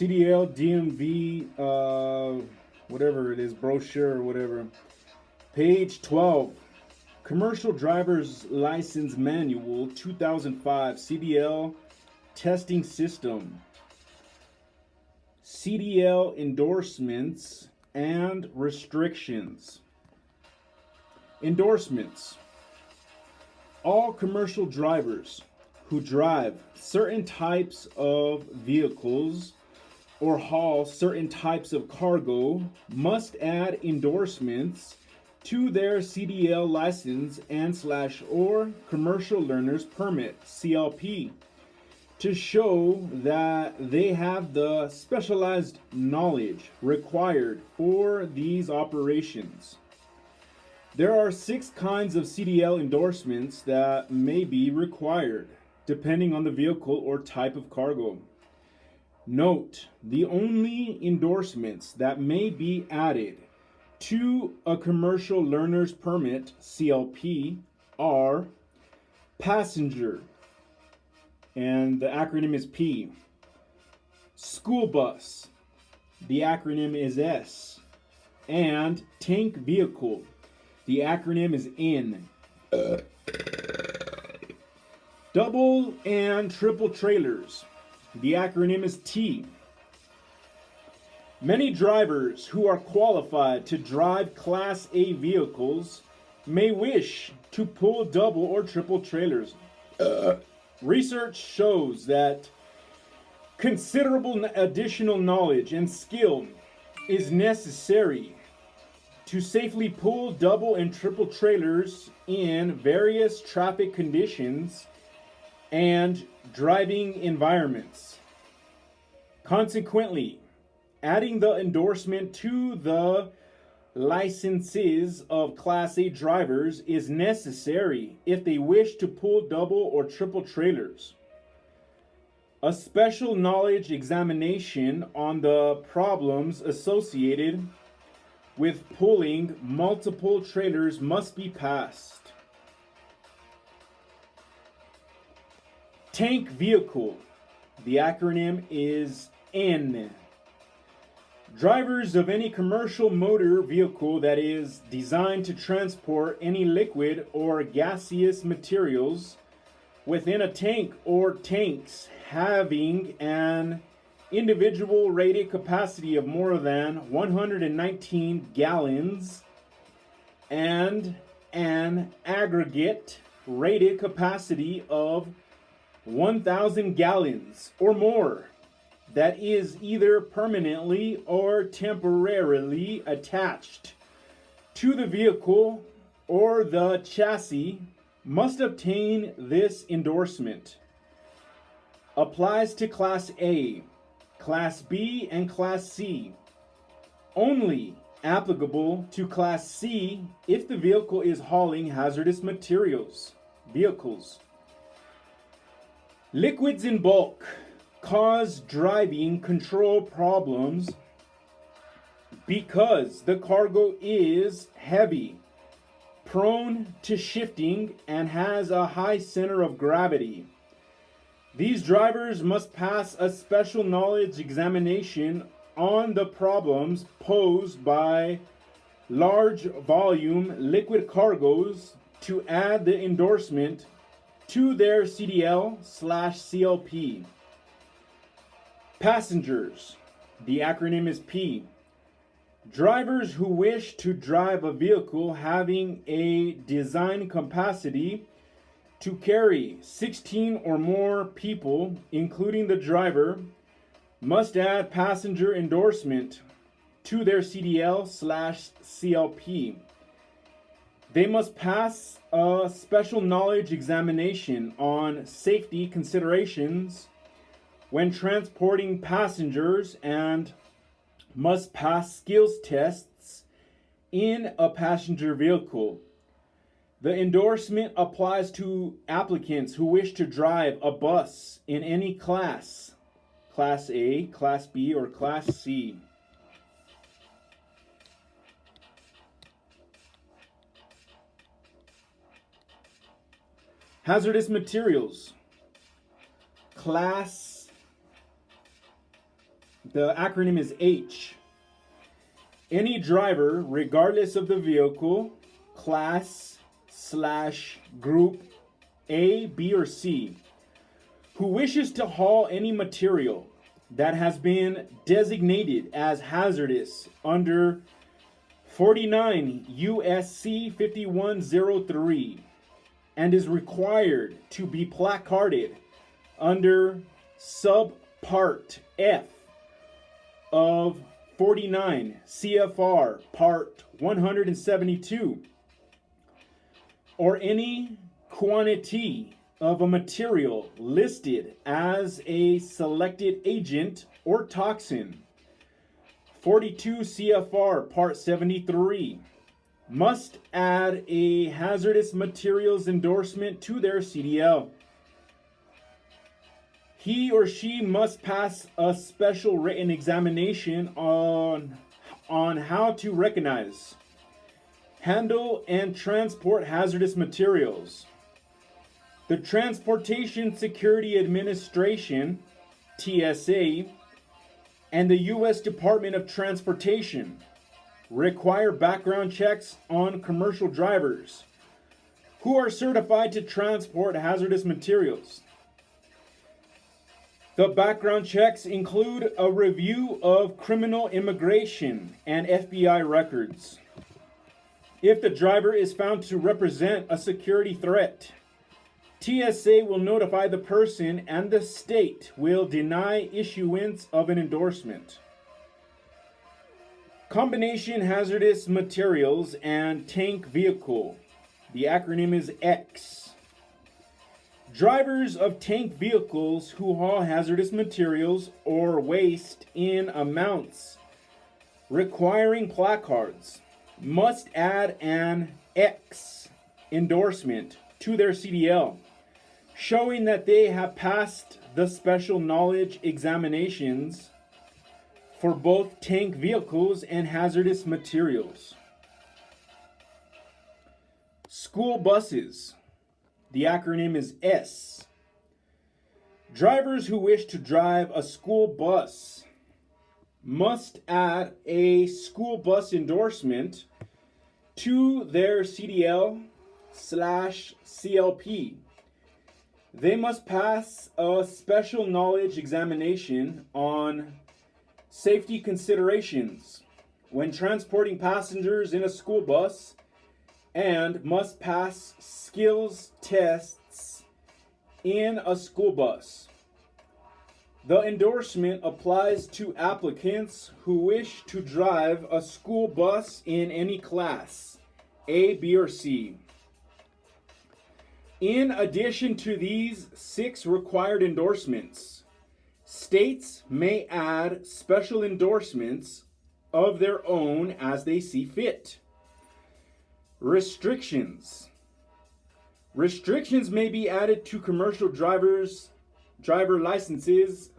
CDL DMV, whatever it is, brochure or whatever. Page 12. Commercial Driver's License Manual 2005 CDL Testing System. CDL Endorsements and Restrictions. Endorsements. All commercial drivers who drive certain types of vehicles or haul certain types of cargo must add endorsements to their CDL license and / or commercial learner's permit CLP to show that they have the specialized knowledge required for these operations. There are 6 kinds of CDL endorsements that may be required, depending on the vehicle or type of cargo. Note, the only endorsements that may be added to a commercial learner's permit CLP are passenger, and the acronym is P. School bus, the acronym is S. And tank vehicle, the acronym is N. Double and triple trailers, the acronym is T. Many drivers who are qualified to drive Class A vehicles may wish to pull double or triple trailers. Research shows that considerable additional knowledge and skill is necessary to safely pull double and triple trailers in various traffic conditions and driving environments. Consequently, adding the endorsement to the licenses of Class A drivers is necessary if they wish to pull double or triple trailers. A special knowledge examination on the problems associated with pulling multiple trailers must be passed. Tank vehicle, the acronym is N. Drivers of any commercial motor vehicle that is designed to transport any liquid or gaseous materials within a tank or tanks having an individual rated capacity of more than 119 gallons and an aggregate rated capacity of 1,000 gallons or more that is either permanently or temporarily attached to the vehicle or the chassis must obtain this endorsement. Applies to Class A, Class B, and Class C. Only applicable to Class C if the vehicle is hauling hazardous materials. Vehicles. Liquids in bulk cause driving control problems because the cargo is heavy, prone to shifting, and has a high center of gravity. These drivers must pass a special knowledge examination on the problems posed by large volume liquid cargoes to add the endorsement to their CDL/CLP. Passengers, the acronym is P. Drivers who wish to drive a vehicle having a design capacity to carry 16 or more people, including the driver, must add passenger endorsement to their CDL/CLP. They must pass a special knowledge examination on safety considerations when transporting passengers and must pass skills tests in a passenger vehicle. The endorsement applies to applicants who wish to drive a bus in any class, Class A, Class B, or Class C. Hazardous materials. Class The acronym is H. Any driver, regardless of the vehicle, class / group A, B, or C, who wishes to haul any material that has been designated as hazardous under 49 U.S.C. 5103 and is required to be placarded under subpart F of 49 CFR Part 172, or any quantity of a material listed as a selected agent or toxin, 42 CFR Part 73, must add a hazardous materials endorsement to their CDL. He or she must pass a special written examination on how to recognize, handle, and transport hazardous materials. The Transportation Security Administration, TSA, and the U.S. Department of Transportation require background checks on commercial drivers who are certified to transport hazardous materials. The background checks include a review of criminal immigration and FBI records. If the driver is found to represent a security threat, TSA will notify the person and the state will deny issuance of an endorsement. Combination hazardous materials and tank vehicle. The acronym is X. Drivers of tank vehicles who haul hazardous materials or waste in amounts requiring placards must add an X endorsement to their CDL, showing that they have passed the special knowledge examinations for both tank vehicles and hazardous materials. School buses. The acronym is S. Drivers who wish to drive a school bus must add a school bus endorsement to their CDL/CLP. They must pass a special knowledge examination on safety considerations when transporting passengers in a school bus and must pass skills tests in a school bus. The endorsement applies to applicants who wish to drive a school bus in any class, A, B, or C. In addition to these 6 required endorsements, states may add special endorsements of their own as they see fit. Restrictions. Restrictions may be added to commercial driver licenses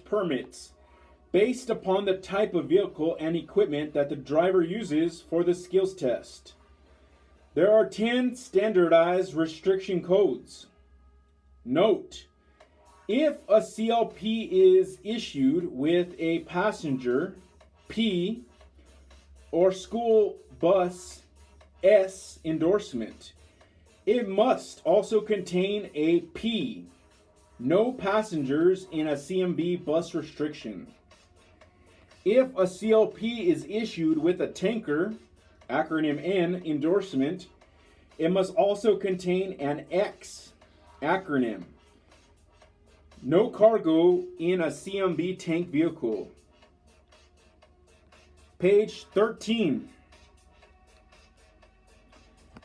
/ permits based upon the type of vehicle and equipment that the driver uses for the skills test. There are 10 standardized restriction codes. Note, if a CLP is issued with a passenger P or school bus S endorsement, it must also contain a P, no passengers in a CMV bus restriction. If a CLP is issued with a tanker, acronym N, endorsement, it must also contain an X, acronym, no cargo in a CMV tank vehicle. Page 13.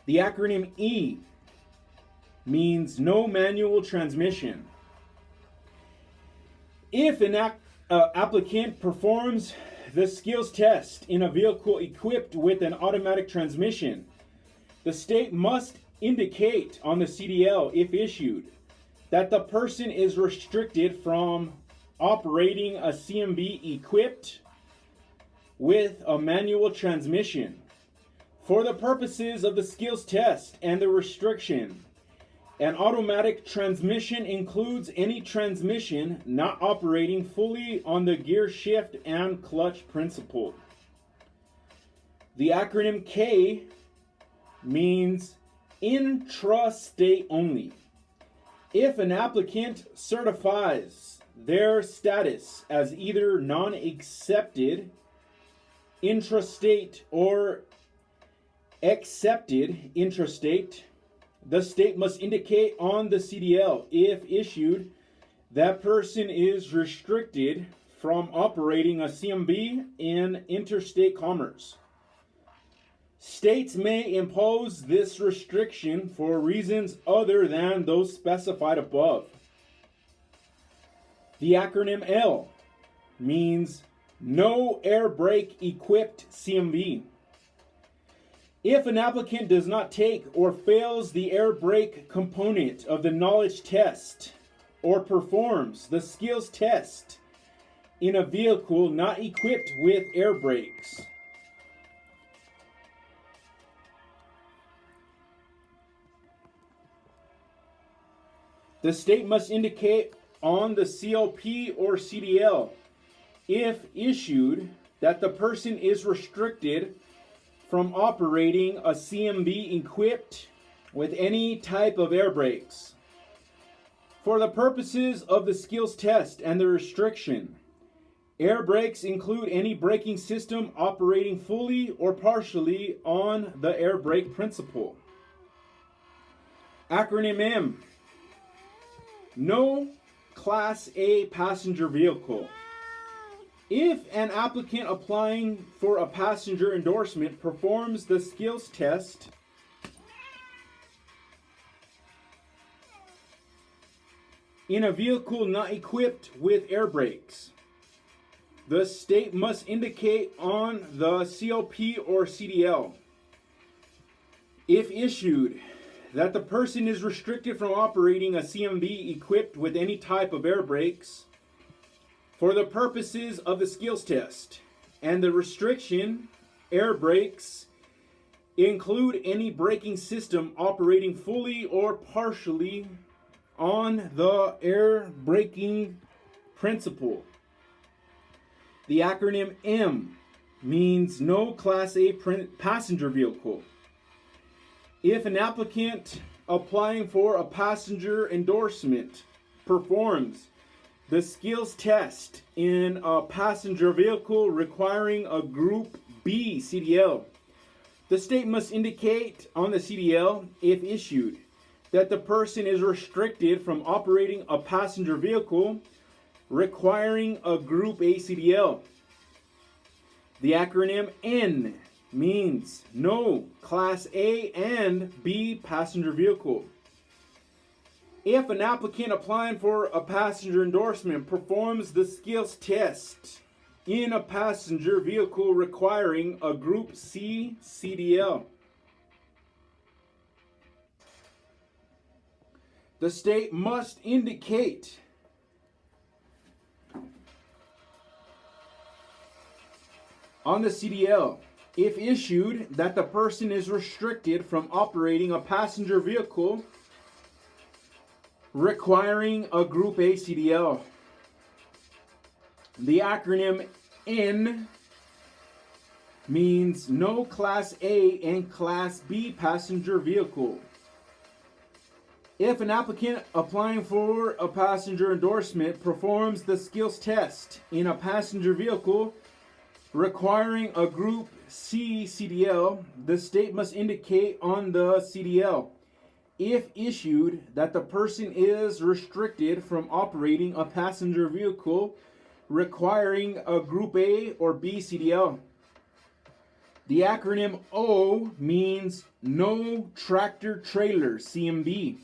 The acronym E means no manual transmission. If an applicant performs the skills test in a vehicle equipped with an automatic transmission, the state must indicate on the CDL, if issued, that the person is restricted from operating a CMV equipped with a manual transmission. For the purposes of the skills test and the restriction, An automatic transmission includes any transmission not operating fully on the gear shift and clutch principle. The acronym K means intrastate only. If an applicant certifies their status as either non-accepted, intrastate, or accepted intrastate, the state must indicate on the CDL, if issued, that person is restricted from operating a CMV in interstate commerce. States may impose this restriction for reasons other than those specified above. The acronym L means no air brake equipped CMV. If an applicant does not take or fails the air brake component of the knowledge test or performs the skills test in a vehicle not equipped with air brakes, the state must indicate on the CLP or CDL, if issued, that the person is restricted from operating a CMV equipped with any type of air brakes. For the purposes of the skills test and the restriction, air brakes include any braking system operating fully or partially on the air brake principle. Acronym M, no Class A passenger vehicle. If an applicant applying for a passenger endorsement performs the skills test in a vehicle not equipped with air brakes, the state must indicate on the CLP or CDL, if issued, that the person is restricted from operating a CMV equipped with any type of air brakes for the purposes of the skills test, and the restriction, air brakes, include any braking system operating fully or partially on the air braking principle. The acronym M means no Class A passenger vehicle. If an applicant applying for a passenger endorsement performs the skills test in a passenger vehicle requiring a Group B CDL, the state must indicate on the CDL, if issued, that the person is restricted from operating a passenger vehicle requiring a Group A CDL. The acronym N means no Class A and B passenger vehicle. If an applicant applying for a passenger endorsement performs the skills test in a passenger vehicle requiring a Group C CDL, the state must indicate on the CDL, if issued, that the person is restricted from operating a passenger vehicle requiring a Group A CDL. The acronym N means no Class A and Class B passenger vehicle. If an applicant applying for a passenger endorsement performs the skills test in a passenger vehicle requiring a Group C CDL, the state must indicate on the CDL, if issued, that the person is restricted from operating a passenger vehicle requiring a Group A or B CDL. The acronym O means no tractor trailer CMV.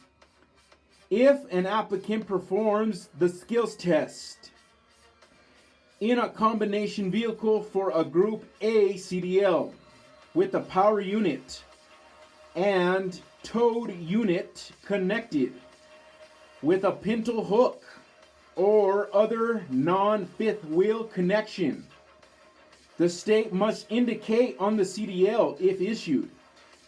If an applicant performs the skills test in a combination vehicle for a Group A CDL with a power unit and towed unit connected with a pintle hook or other non-fifth wheel connection, the state must indicate on the CDL, if issued,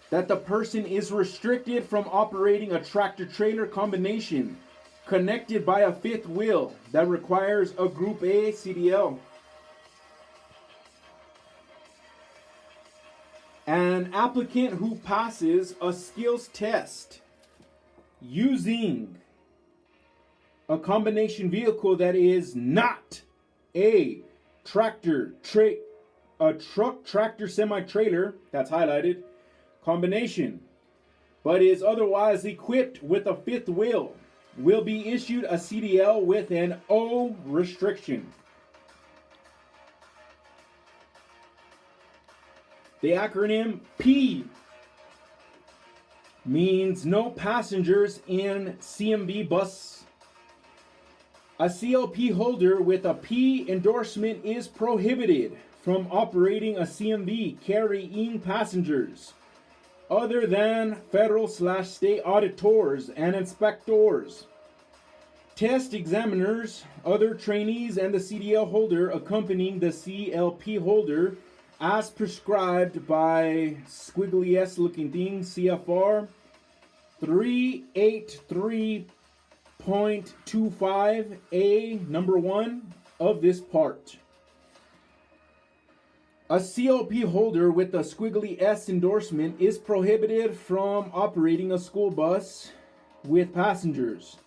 that the person is restricted from operating a tractor-trailer combination connected by a fifth wheel that requires a Group A CDL. An applicant who passes a skills test using a combination vehicle that is not a truck, tractor, semi-trailer, that's highlighted, combination, but is otherwise equipped with a fifth wheel, will be issued a CDL with an O restriction. The acronym P means no passengers in CMV bus. A CLP holder with a P endorsement is prohibited from operating a CMV carrying passengers other than federal/state auditors and inspectors, test examiners, other trainees, and the CDL holder accompanying the CLP holder as prescribed by squiggly S looking thing, CFR 383.25A number 1 of this part. A CLP holder with a squiggly S endorsement is prohibited from operating a school bus with passengers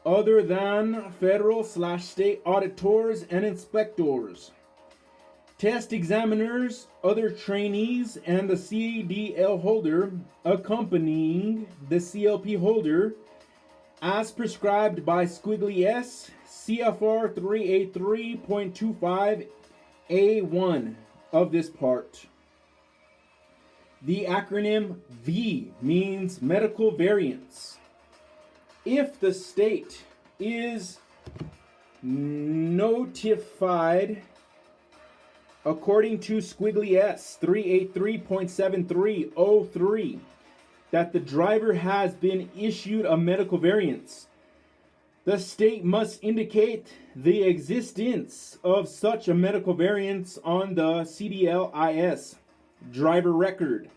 other than federal/state auditors and inspectors, test examiners, other trainees, and the CDL holder accompanying the CLP holder as prescribed by squiggly S, CFR 383.25A1 of this part. The acronym V means medical variance. If the state is notified according to squiggly S 383.7303 that the driver has been issued a medical variance, the state must indicate the existence of such a medical variance on the CDL-IS driver record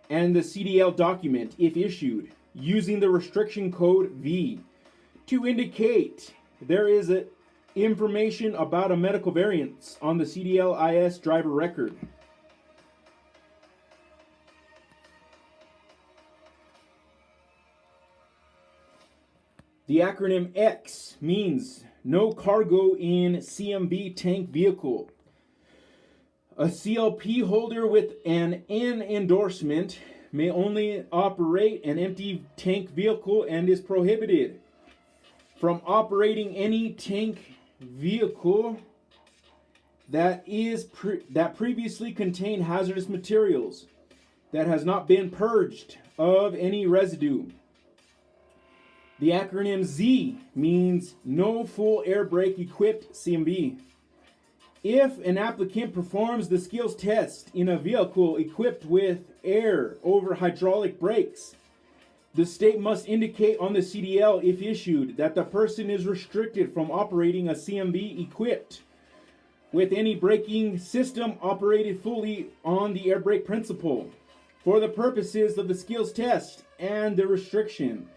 and the CDL document if issued, using the restriction code V to indicate there is information about a medical variance on the CDL-IS driver record. The acronym X means no cargo in CMV tank vehicle. A CLP holder with an N endorsement may only operate an empty tank vehicle and is prohibited from operating any tank vehicle that previously contained hazardous materials that has not been purged of any residue. The acronym Z means no full air brake equipped CMV. If an applicant performs the skills test in a vehicle equipped with air over hydraulic brakes, the state must indicate on the CDL, if issued, that the person is restricted from operating a CMV equipped with any braking system operated fully on the air brake principle. For the purposes of the skills test and the restriction,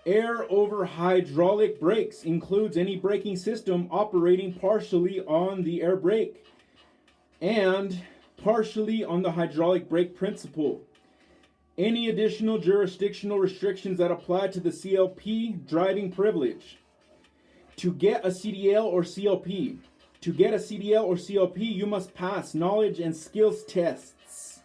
air over hydraulic brakes includes any braking system operating partially on the air brake and partially on the hydraulic brake principle. Any additional jurisdictional restrictions that apply to the CLP driving privilege. To get a CDL or CLP. To get a CDL or CLP, you must pass knowledge and skills tests.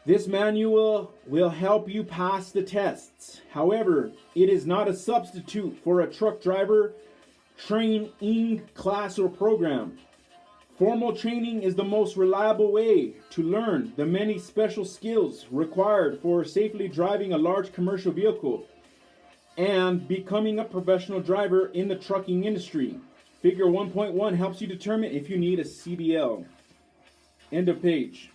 This manual will help you pass the tests. However, it is not a substitute for a truck driver training class or program. Formal training is the most reliable way to learn the many special skills required for safely driving a large commercial vehicle and becoming a professional driver in the trucking industry. Figure 1.1 helps you determine if you need a CDL. End of page.